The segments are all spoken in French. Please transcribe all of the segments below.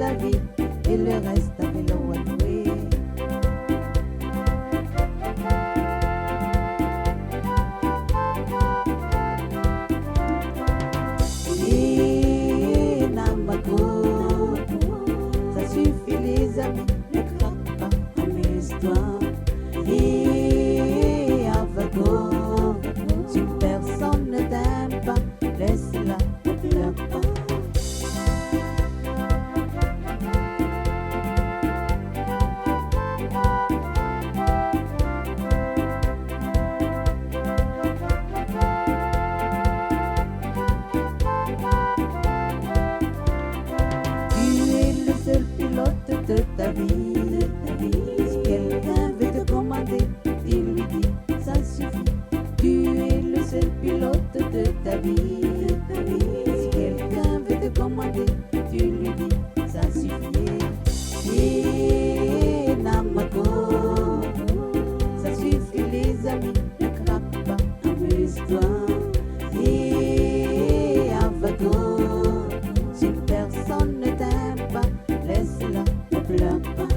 ta vie et le reste avec le one-way. Et Namako, ça suffit les amis, ne craque pas, amuse-toi. Et Avago, si personne ne t'aime pas, laisse-la, ne pleure pas. Seul pilote de ta vie, si quelqu'un veut te commander, il lui dit ça suffit. Tu es le seul pilote de ta vie, si quelqu'un veut te commander, tu lui dis ça suffit. Et Namako, ça suffit les amis, ne craque pas, amuse-toi. Et Avago, si personne ne t'aime pas, laisse-la, ne pleure pas.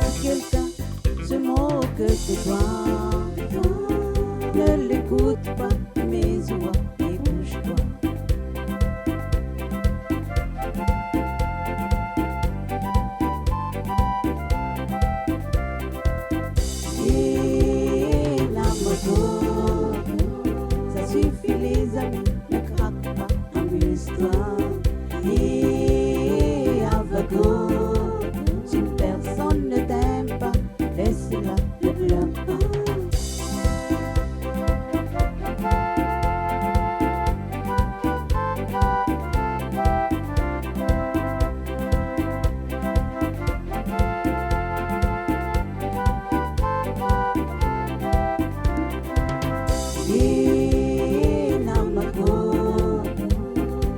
Si quelqu'un se moque de toi, ne l'écoute pas, mais ouvre et bouge-toi. Et Namako, ça suffit les amis, ne craque pas, amuse-toi. Et Avago, si une personne ne t'aime pas, laisse-la, ne pleure pas. Et Namako,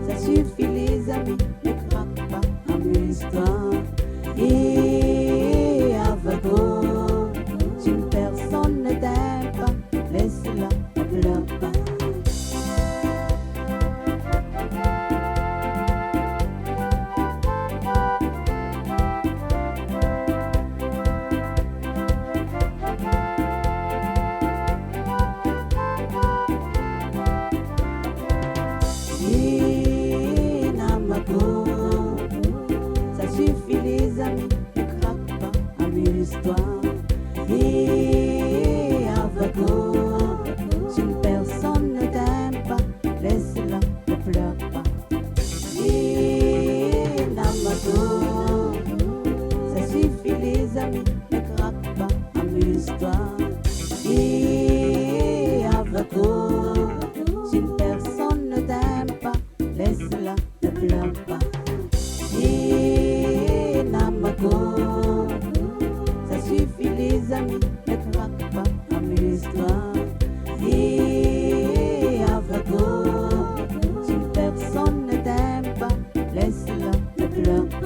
ça suffit les amis, ne craque pas, amuse-toi. Et Avago, si une personne ne t'aime pas, laisse-la, ne pleure pas. Et Namako, ça suffit les amis, ne craque pas, amuse-toi. Et Avago, si une personne ne t'aime pas, laisse-la, ne pleure pas. Et Namako, ça suffit les amis, ne craque pas, amuse-toi. Et Avago, si une personne ne t'aime pas, laisse-la, ne pleure pas. Et Namako, ça suffit les amis, ne craque pas, amuse-toi. Et Avago, si une personne ne t'aime pas, laisse-la, ne pleure pas.